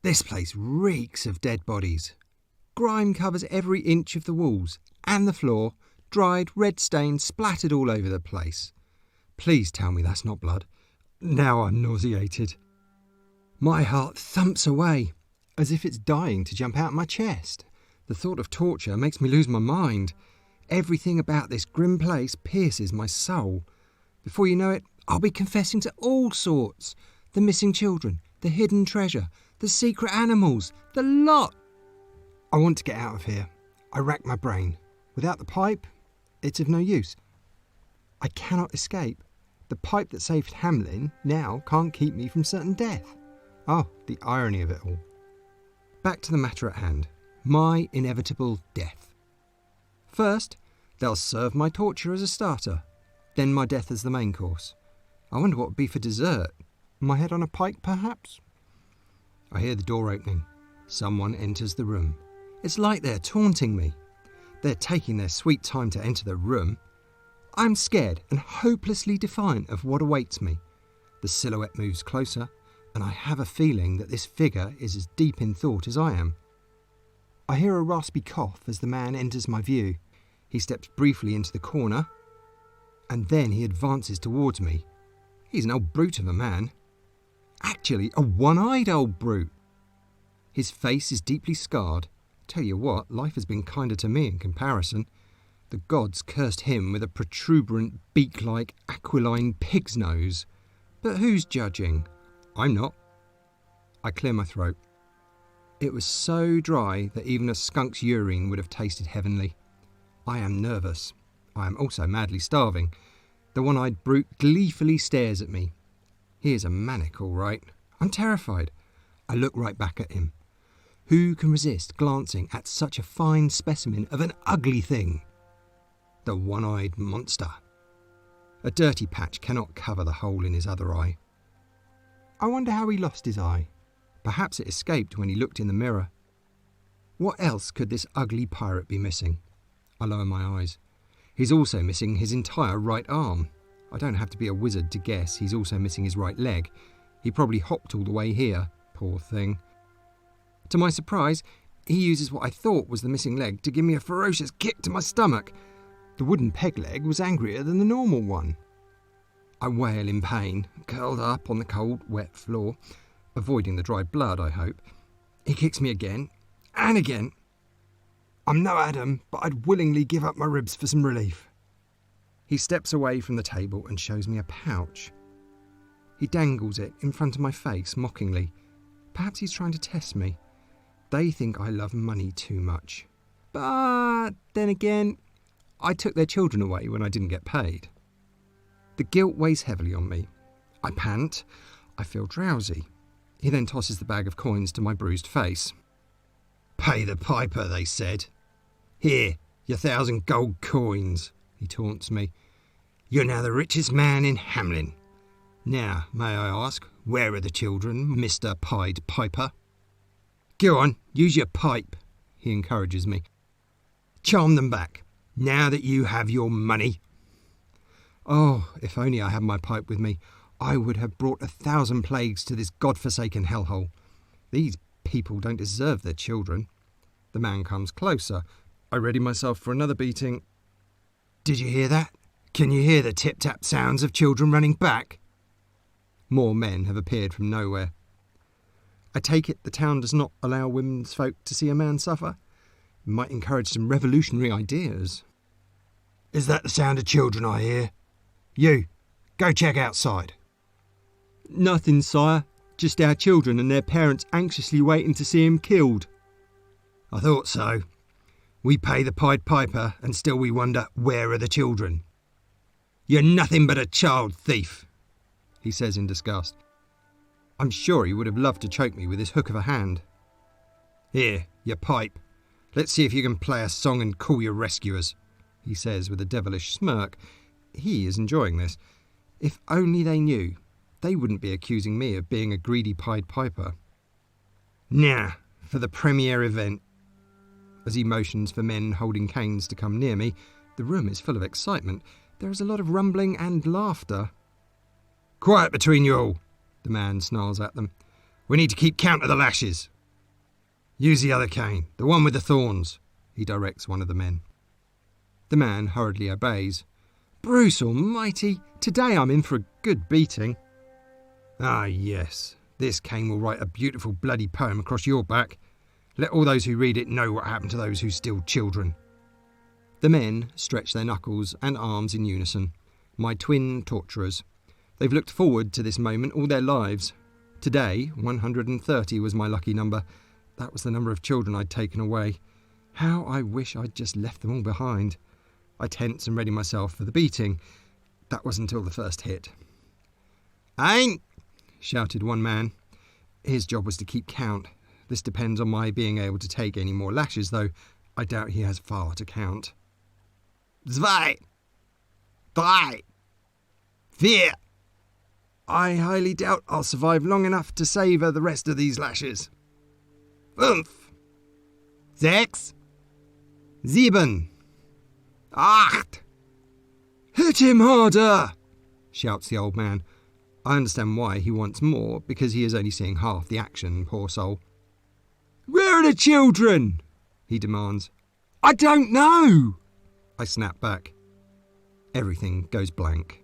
This place reeks of dead bodies. Grime covers every inch of the walls and the floor, dried, red stains splattered all over the place. Please tell me that's not blood. Now I'm nauseated. My heart thumps away, as if it's dying to jump out of my chest. The thought of torture makes me lose my mind. Everything about this grim place pierces my soul. Before you know it, I'll be confessing to all sorts. The missing children, the hidden treasure, the secret animals, the lot. I want to get out of here. I rack my brain. Without the pipe, it's of no use. I cannot escape. The pipe that saved Hamelin now can't keep me from certain death. Oh, the irony of it all. Back to the matter at hand. My inevitable death. First, they'll serve my torture as a starter. Then my death as the main course. I wonder what would be for dessert. My head on a pike, perhaps? I hear the door opening. Someone enters the room. It's like they're taunting me. They're taking their sweet time to enter the room. I'm scared and hopelessly defiant of what awaits me. The silhouette moves closer, and I have a feeling that this figure is as deep in thought as I am. I hear a raspy cough as the man enters my view. He steps briefly into the corner, and then he advances towards me. He's an old brute of a man. Actually, a one-eyed old brute. His face is deeply scarred. Tell you what, life has been kinder to me in comparison. The gods cursed him with a protuberant, beak-like, aquiline pig's nose. But who's judging? I'm not. I clear my throat. It was so dry that even a skunk's urine would have tasted heavenly. I am nervous. I am also madly starving. The one-eyed brute gleefully stares at me. He is a maniac, all right. I'm terrified. I look right back at him. Who can resist glancing at such a fine specimen of an ugly thing? The one-eyed monster. A dirty patch cannot cover the hole in his other eye. I wonder how he lost his eye. Perhaps it escaped when he looked in the mirror. What else could this ugly pirate be missing? I lower my eyes. He's also missing his entire right arm. I don't have to be a wizard to guess he's also missing his right leg. He probably hopped all the way here, poor thing. To my surprise, he uses what I thought was the missing leg to give me a ferocious kick to my stomach. The wooden peg leg was angrier than the normal one. I wail in pain, curled up on the cold, wet floor, avoiding the dry blood, I hope. He kicks me again, and again. I'm no Adam, but I'd willingly give up my ribs for some relief. He steps away from the table and shows me a pouch. He dangles it in front of my face, mockingly. Perhaps he's trying to test me. They think I love money too much. But then again, I took their children away when I didn't get paid. The guilt weighs heavily on me. I pant. I feel drowsy. He then tosses the bag of coins to my bruised face. Pay the piper, they said. Here, your 1,000 gold coins, he taunts me. You're now the richest man in Hamelin. Now, may I ask, where are the children, Mr. Pied Piper? Go on, use your pipe, he encourages me. Charm them back, now that you have your money. Oh, if only I had my pipe with me, I would have brought 1,000 plagues to this godforsaken hellhole. These people don't deserve their children. The man comes closer. I ready myself for another beating. Did you hear that? Can you hear the tip-tap sounds of children running back? More men have appeared from nowhere. I take it the town does not allow women's folk to see a man suffer. It might encourage some revolutionary ideas. Is that the sound of children I hear? You, go check outside. Nothing, sire. Just our children and their parents anxiously waiting to see him killed. I thought so. We pay the Pied Piper and still we wonder, where are the children? You're nothing but a child thief, he says in disgust. I'm sure he would have loved to choke me with his hook of a hand. Here, your pipe. Let's see if you can play a song and call your rescuers, he says with a devilish smirk. He is enjoying this. If only they knew, they wouldn't be accusing me of being a greedy Pied Piper. Now, for the premiere event. As he motions for men holding canes to come near me, the room is full of excitement. There is a lot of rumbling and laughter. Quiet between you all, the man snarls at them. We need to keep count of the lashes. Use the other cane, the one with the thorns, he directs one of the men. The man hurriedly obeys. Bruce almighty, today I'm in for a good beating. Ah, yes, this cane will write a beautiful bloody poem across your back. Let all those who read it know what happened to those who steal children. The men stretch their knuckles and arms in unison, my twin torturers. They've looked forward to this moment all their lives. Today, 130 was my lucky number. That was the number of children I'd taken away. How I wish I'd just left them all behind. I tense and ready myself for the beating. That was until the first hit. "Ain't!" shouted one man. His job was to keep count. This depends on my being able to take any more lashes, though I doubt he has far to count. "Zwei! Drei! Vier!" I highly doubt I'll survive long enough to savour the rest of these lashes. "Fünf! Sechs! Sieben! Acht!" "Hit him harder!" shouts the old man. I understand why he wants more, because he is only seeing half the action, poor soul. "Where are the children?" he demands. "I don't know!" I snap back. Everything goes blank.